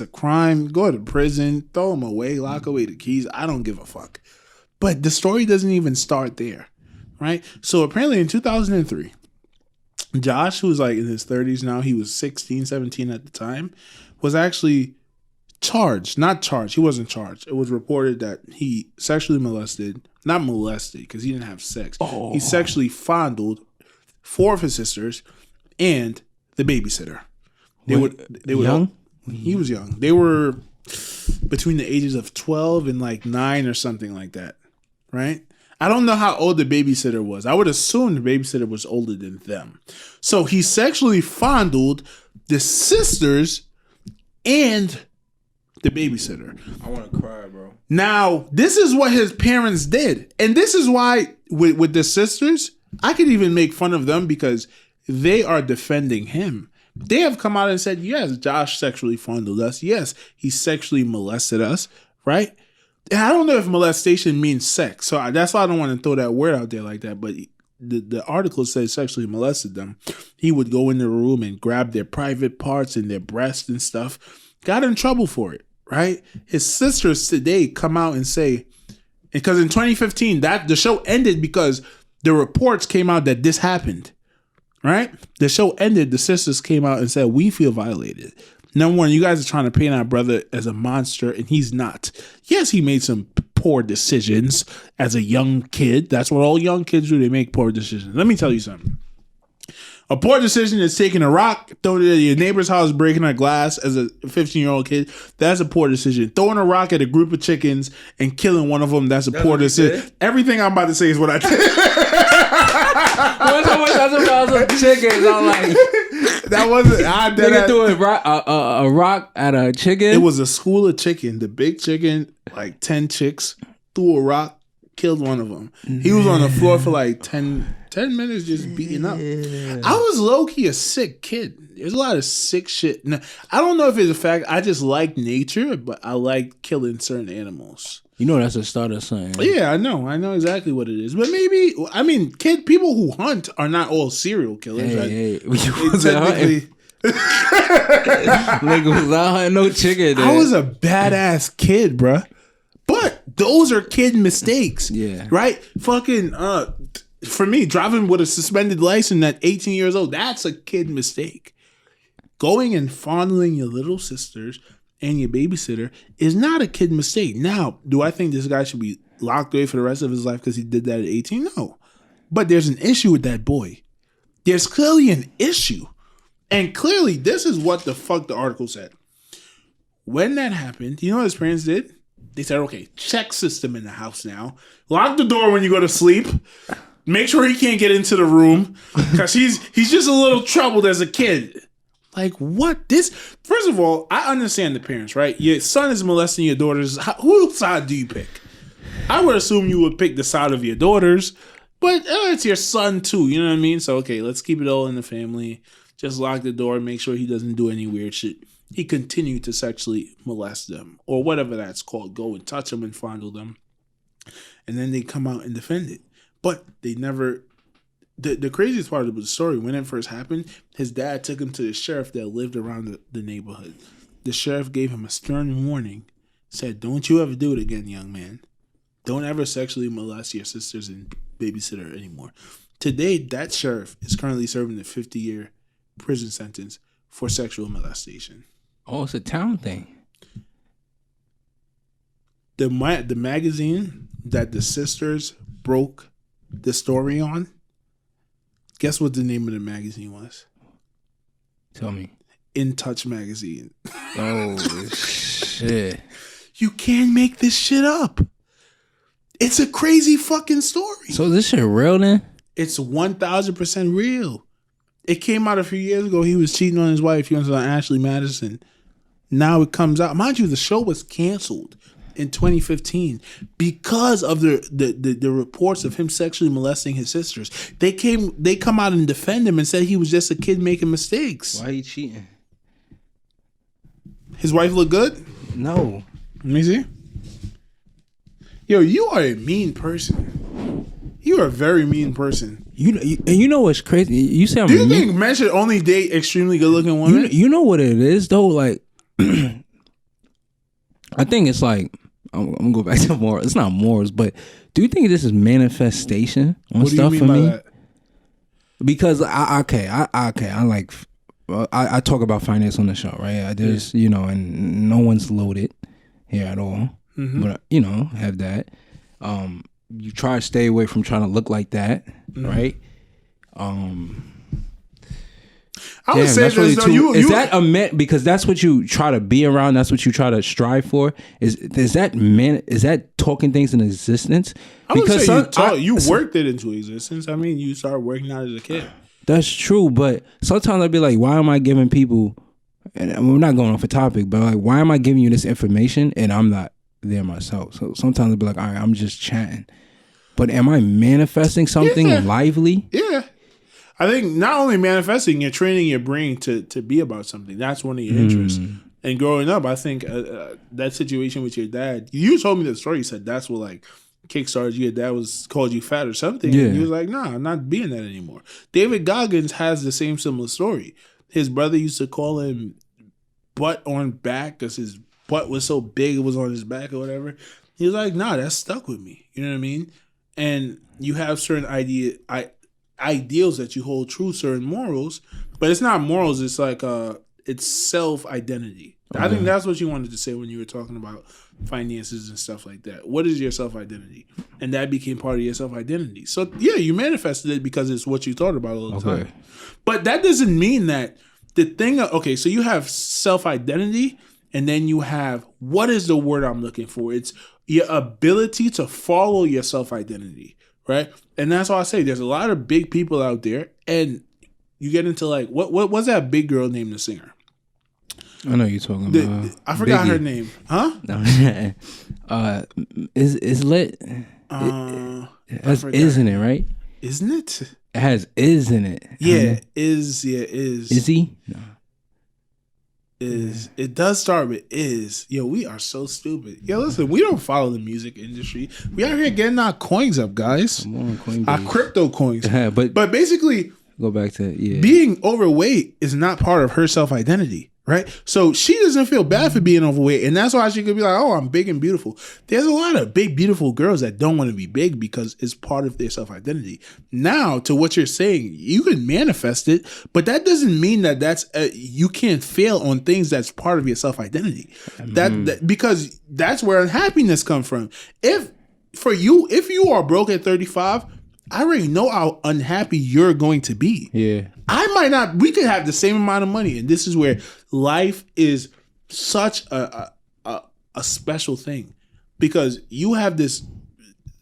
a crime, go to prison, throw him away, lock away the keys. I don't give a fuck. But the story doesn't even start there, right? So apparently in 2003, Josh, who's like in his 30s now, he was 16, 17 at the time, was actually charged. Not charged. He wasn't charged. It was reported that he sexually molested, not molested because he didn't have sex. Oh. He sexually fondled 4 of his sisters and the babysitter. They were young? He was young. They were between the ages of 12 and like 9 or something like that, right? I don't know how old the babysitter was. I would assume the babysitter was older than them. So he sexually fondled the sisters and the babysitter. I want to cry, bro. Now, this is what his parents did. And this is why with the sisters, I could even make fun of them because they are defending him. They have come out and said, yes, Josh sexually fondled us. Yes, he sexually molested us, right? And I don't know if molestation means sex. So that's why I don't want to throw that word out there like that. But the article says sexually molested them. He would go in the room and grab their private parts and their breasts and stuff. Got in trouble for it, right? His sisters today come out and say, because in 2015, the show ended because the reports came out that this happened. Right? The show ended. The sisters came out and said, we feel violated. Number one, you guys are trying to paint our brother as a monster, and he's not. Yes, he made some poor decisions as a young kid. That's what all young kids do. They make poor decisions. Let me tell you something. A poor decision is taking a rock, throwing it at your neighbor's house, breaking a glass as a 15-year-old kid. That's a poor decision. Throwing a rock at a group of chickens and killing one of them, that's a poor decision. Everything I'm about to say is what I did. One time I was about some chickens, I'm like, that wasn't. I did it threw a rock at a chicken. It was a school of chicken. The big chicken, like 10 chicks, threw a rock, killed one of them. He was on the floor for like 10 minutes just beating up. I was low-key a sick kid. There's a lot of sick shit. Now, I don't know if it's a fact. I just like nature, but I like killing certain animals. You know that's a start of something. Right? Yeah, I know. I know exactly what it is. But maybe, I mean, people who hunt are not all serial killers. Hey. Nigga was out hunting no chicken. I was a badass kid, bruh. But those are kid mistakes. Yeah. Right? Fucking, for me, driving with a suspended license at 18 years old, that's a kid mistake. Going and fondling your little sisters and your babysitter is not a kid mistake. Now, do I think this guy should be locked away for the rest of his life because he did that at 18? No. But there's an issue with that boy. There's clearly an issue. And clearly, this is what the fuck the article said. When that happened, you know what his parents did? They said, okay, check system in the house now. Lock the door when you go to sleep. Make sure he can't get into the room because he's just a little troubled as a kid. Like, what? First of all, I understand the parents, right? Your son is molesting your daughters. Whose side do you pick? I would assume you would pick the side of your daughters, but it's your son too. You know what I mean? So, okay, let's keep it all in the family. Just lock the door. Make sure he doesn't do any weird shit. He continued to sexually molest them or whatever that's called. Go and touch them and fondle them. And then they come out and defend it. But they never... The craziest part of the story, when it first happened, his dad took him to the sheriff that lived around the neighborhood. The sheriff gave him a stern warning. Said, don't you ever do it again, young man. Don't ever sexually molest your sisters and babysitter anymore. Today, that sheriff is currently serving a 50-year prison sentence for sexual molestation. Oh, it's a town thing. The magazine that the sisters broke the story on, guess what the name of the magazine was? Tell me. In Touch magazine. Oh, shit. You can't make this shit up. It's a crazy fucking story. So this shit real then? It's 1,000% real. It came out a few years ago. He was cheating on his wife. He was on Ashley Madison. Now it comes out. Mind you, the show was canceled in 2015 because of the reports of him sexually molesting his sisters. They come out and defend him and said he was just a kid making mistakes. Why are you cheating? His wife look good? No. Let me see. Yo, you are a mean person. You are a very mean person. You know what's crazy? You say I'm Do you think men should only date extremely good looking women? You know what it is though? Like I think it's like I'm gonna go back to morals. It's not morals, but do you think this is manifestation on What do you stuff mean for by me? that? Because I like I talk about finance on the show, right? There's and no one's loaded here at all, but have that. You try to stay away from trying to look like that, right? I would say that's really is that a man? Because that's what you try to be around. That's what you try to strive for. Is that talking things in existence? I would say you worked it into existence. I mean, you started working out as a kid. That's true, but sometimes I'd be like, why am I giving people? And we're not going off a topic, but like, why am I giving you this information and I'm not there myself? So sometimes I'd be like, all right, I'm just chatting, but am I manifesting something lively? Yeah. I think not only manifesting, you're training your brain to be about something. That's one of your interests. And growing up, I think that situation with your dad, you told me the story. You said that's what like kickstarted you. Your dad called you fat or something. Yeah. And he was like, nah, I'm not being that anymore. David Goggins has the same similar story. His brother used to call him butt on back because his butt was so big it was on his back or whatever. He was like, nah, that stuck with me. You know what I mean? And you have certain ideals that you hold true, certain morals, but it's not morals. It's like it's self-identity. Okay. I think that's what you wanted to say when you were talking about finances and stuff like that. What is your self-identity? And that became part of your self-identity. So yeah, you manifested it because it's what you thought about all the time. But that doesn't mean that the thing. So you have self-identity, and then you have, what is the word I'm looking for? It's your ability to follow your self-identity. Right, and that's why I say there's a lot of big people out there, and you get into like what was that big girl named the singer? I know you're talking about. I forgot her name, huh? Is lit. It has is in it, right? Isn't it? It has is in it. Yeah, is. Is he? No. Is it does start with is. Yo, we are so stupid. Yo, listen, we don't follow the music industry. We out here getting our coins up, guys. Come on, Coinbase. Our crypto coins. but basically, go back to being overweight is not part of her self-identity. Right? So she doesn't feel bad for being overweight. And that's why she could be like, oh, I'm big and beautiful. There's a lot of big, beautiful girls that don't want to be big because it's part of their self-identity. Now, to what you're saying, you can manifest it, but that doesn't mean that that's you can't fail on things that's part of your self-identity. That because that's where unhappiness comes from. If you are broke at 35, I already know how unhappy you're going to be. Yeah. I might not, we could have the same amount of money. And this is where life is such a special thing, because you have this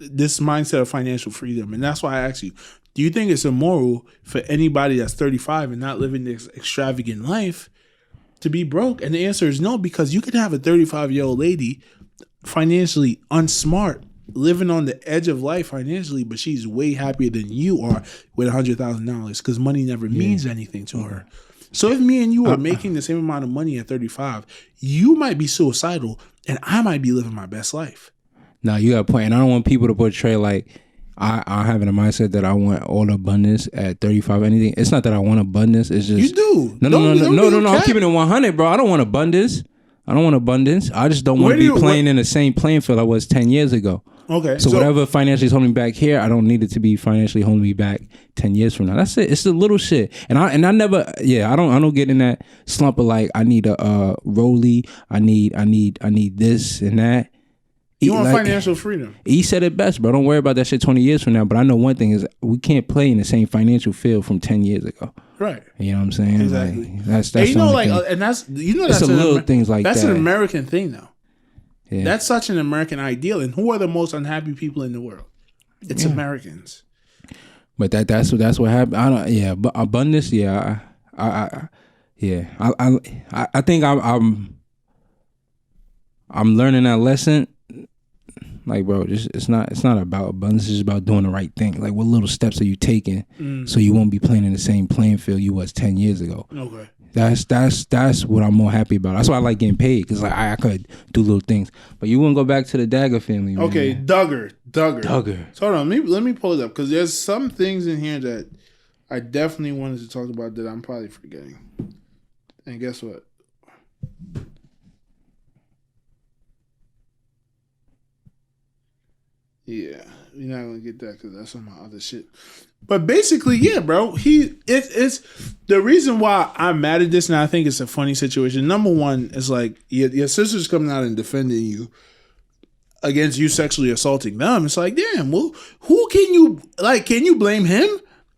mindset of financial freedom. And that's why I ask you, do you think it's immoral for anybody that's 35 and not living this extravagant life to be broke? And the answer is no, because you could have a 35-year-old lady financially unsmart, living on the edge of life financially, but she's way happier than you are with $100,000 because money never means anything to her. So if me and you are making the same amount of money at 35, you might be suicidal and I might be living my best life. No, you got a point. And I don't want people to portray like I'm having a mindset that I want all abundance at 35 or anything. It's not that I want abundance. It's just... You do. No. I'm keeping it 100, bro. I don't want abundance. I just don't want to be playing in the same playing field I was 10 years ago. Okay. So whatever financially is holding me back here, I don't need it to be financially holding me back 10 years from now. That's it. It's the little shit. And I never, I don't get in that slump of like, I need a Rollie. I need this and that. You want financial freedom. He said it best, bro. Don't worry about that shit 20 years from now. But I know one thing is we can't play in the same financial field from 10 years ago. Right. You know what I'm saying? Exactly. Like, that's and and that's it's a little things like that. That's an American thing, though. Yeah. That's such an American ideal. And who are the most unhappy people in the world? It's Americans. But that's what happened. I don't. Yeah, but abundance. Yeah, I think I'm learning that lesson. Like, bro, it's not about abundance. It's just about doing the right thing. Like, what little steps are you taking so you won't be playing in the same playing field you was 10 years ago? Okay. That's what I'm more happy about. That's why I like getting paid, because like I could do little things. But you wouldn't go back to the Dagger family, man. Okay, Duggar. So hold on, let me pull it up, because there's some things in here that I definitely wanted to talk about that I'm probably forgetting. And guess what? Yeah, you're not gonna get that because that's some other shit. But basically, yeah, bro. It's the reason why I'm mad at this, and I think it's a funny situation. Number one is like your sister's coming out and defending you against you sexually assaulting them. It's like, damn, well, who can you like? Can you blame him?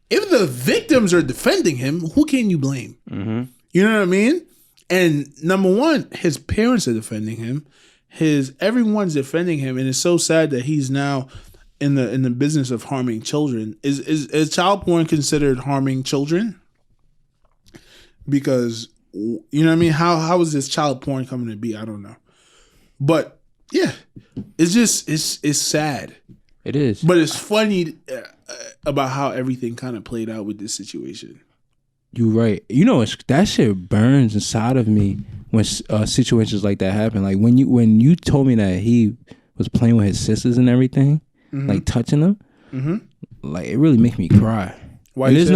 If the victims are defending him, who can you blame? Mm-hmm. You know what I mean? And number one, his parents are defending him. Everyone's defending him, and it's so sad that he's now in the business of harming children. Is child porn considered harming children? Because you know what I mean. How is this child porn coming to be? I don't know, but yeah, it's sad. It is, but it's funny about how everything kind of played out with this situation. You're right. You know, that shit burns inside of me when situations like that happen. Like when you told me that he was playing with his sisters and everything, mm-hmm. like touching them, mm-hmm. like it really makes me cry. Why? And there's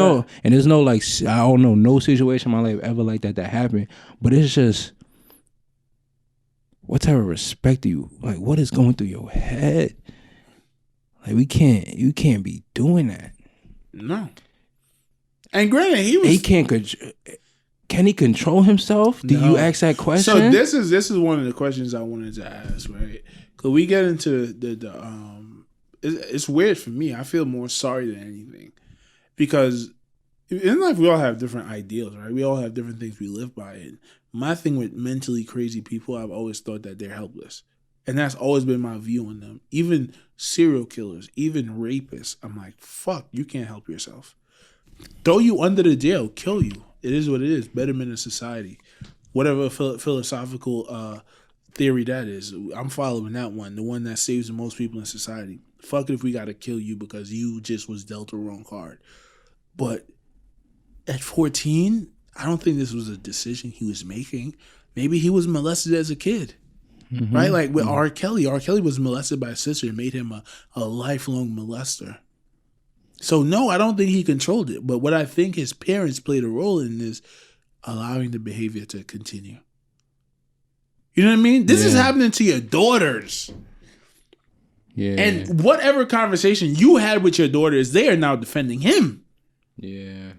no like, I don't know, no situation in my life ever like that happened. But it's just, what type of respect do you like? What is going through your head? Like you can't be doing that. No. And granted, he can't. Can he control himself? Do you ask that question? So this is one of the questions I wanted to ask, right? Because we get into it's weird for me. I feel more sorry than anything because in life we all have different ideals, right? We all have different things we live by. And my thing with mentally crazy people, I've always thought that they're helpless, and that's always been my view on them. Even serial killers, even rapists, I'm like, fuck, you can't help yourself. Throw you under the jail, kill you. It is what it is. Betterment of society. Whatever philosophical theory that is, I'm following that one. The one that saves the most people in society. Fuck it if we got to kill you because you just was dealt a wrong card. But at 14, I don't think this was a decision he was making. Maybe he was molested as a kid. Mm-hmm. Right? Like with R. Kelly. R. Kelly was molested by a sister and made him a lifelong molester. So, no, I don't think he controlled it. But what I think his parents played a role in is allowing the behavior to continue. You know what I mean? This is happening to your daughters. Yeah. And whatever conversation you had with your daughters, they are now defending him. Yeah.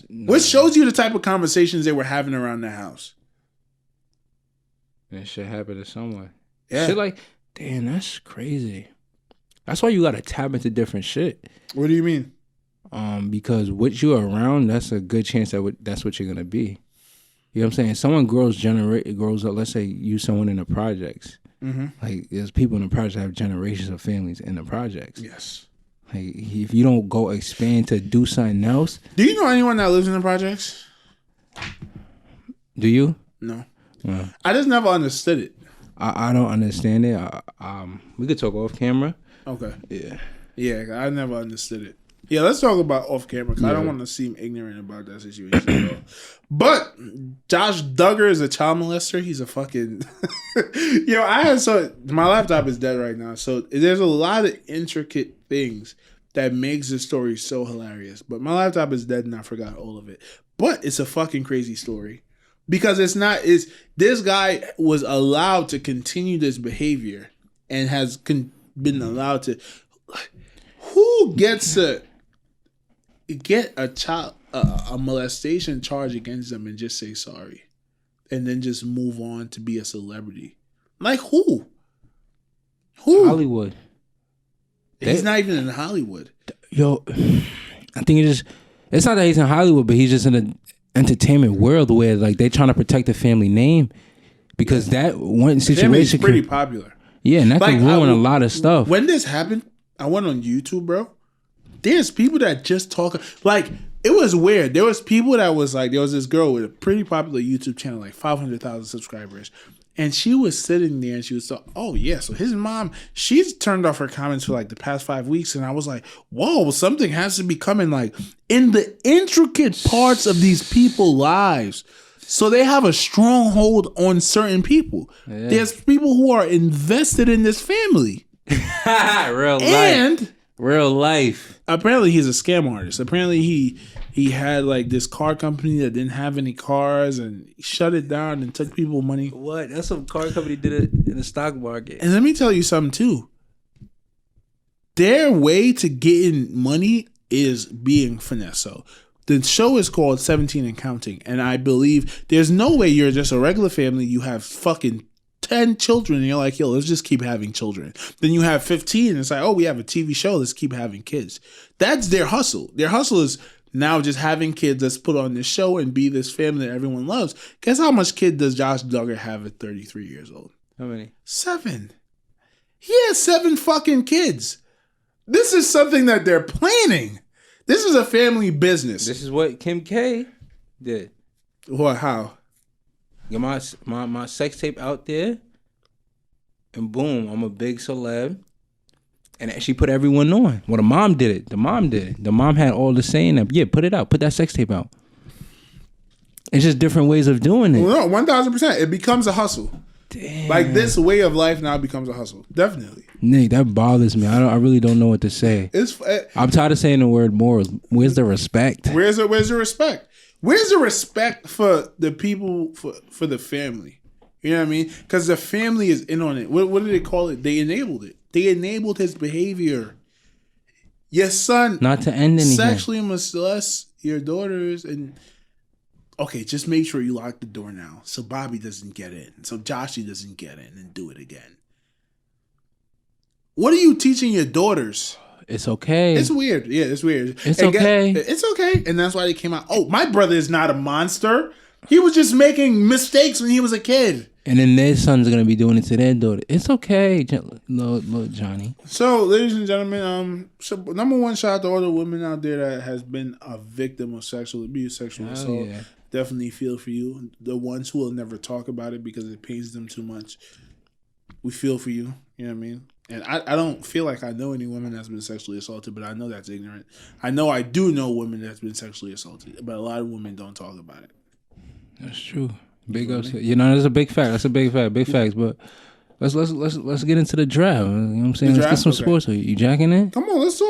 What shows you the type of conversations they were having around the house? That shit happened to someone. Yeah. Shit like, damn, that's crazy. That's why you got to tap into different shit. What do you mean? Because what you're around, that's a good chance that's what you're going to be. You know what I'm saying? Someone grows up, let's say you someone in the projects. Mm-hmm. Like, there's people in the projects that have generations of families in the projects. Yes. Like, if you don't go expand to do something else. Do you know anyone that lives in the projects? Do you? No. I just never understood it. I don't understand it. We could talk off camera. Okay. Yeah. Yeah, I never understood it. Yeah, let's talk about off camera because I don't want to seem ignorant about that situation at all. But Josh Duggar is a child molester. He's a fucking... my laptop is dead right now. So there's a lot of intricate things that makes this story so hilarious. But my laptop is dead and I forgot all of it. But it's a fucking crazy story. Because this guy was allowed to continue this behavior and has been allowed to... Who gets to get a child a molestation charge against them and just say sorry, and then just move on to be a celebrity? Like who? Hollywood. He's not even in Hollywood. Yo, I think it's not that he's in Hollywood, but he's just in the entertainment world where like they're trying to protect the family name because that one situation is pretty popular. Yeah, and that can ruin a lot of stuff. When this happened, I went on YouTube, bro. There's people that just talk like it was weird. There was people that was like, there was this girl with a pretty popular YouTube channel, like 500,000 subscribers, and she was sitting there and she was like, "Oh yeah, so his mom, she's turned off her comments for like the past 5 weeks," and I was like, "Whoa, something has to be coming like in the intricate parts of these people's lives." So they have a stronghold on certain people. Yeah. There's people who are invested in this family. Real life. Apparently he's a scam artist. Apparently he had like this car company that didn't have any cars and he shut it down and took people money. What? That's some car company did it in the stock market. And let me tell you something too. their way to getting money is being finesse. So the show is called 17 and Counting, and I believe there's no way you're just a regular family. You have fucking 10 children, and you're like, yo, let's just keep having children. Then you have 15, and it's like, oh, we have a TV show. Let's keep having kids. That's their hustle. Their hustle is now just having kids. Let's put on this show and be this family that everyone loves. Guess how much kid does Josh Duggar have at 33 years old? How many? 7. He has 7 fucking kids. This is something that they're planning. This is a family business. This is what Kim K did. What? How? Get my sex tape out there, and boom, I'm a big celeb. And she put everyone on. Well, the mom did it. The mom had all the saying that, yeah, put it out. Put that sex tape out. It's just different ways of doing it. Well, no, 1,000%. It becomes a hustle. Damn. Like, this way of life now becomes a hustle. Definitely. Nick, that bothers me. I really don't know what to say. I'm tired of saying the word morals. Where's the respect? Where's the respect? Where's the respect for the people, for the family? You know what I mean? Because the family is in on it. What did they call it? They enabled it. They enabled his behavior. Your son not to end anything. Sexually molest your daughters, and okay, just make sure you lock the door now so Bobby doesn't get in, so Joshy doesn't get in and do it again. What are you teaching your daughters? It's okay. It's weird. Yeah, it's weird. It's okay. It's okay. And that's why they came out. Oh, my brother is not a monster. He was just making mistakes when he was a kid. And then their sons are going to be doing it to their daughter. It's okay, little Johnny. So, ladies and gentlemen, number one, shout out to all the women out there that has been a victim of sexual abuse, sexual assault. Yeah. Definitely feel for you. The ones who will never talk about it because it pains them too much. We feel for you. You know what I mean? And I don't feel like I know any women that's been sexually assaulted, but I know that's ignorant. I do know women that's been sexually assaulted, but a lot of women don't talk about it. That's true. Big ups. You know, that's a big fact. That's a big fact. Big facts. But let's get into the draft. You know what I'm saying? Let's get some sports. You jacking it? Come on, let's talk.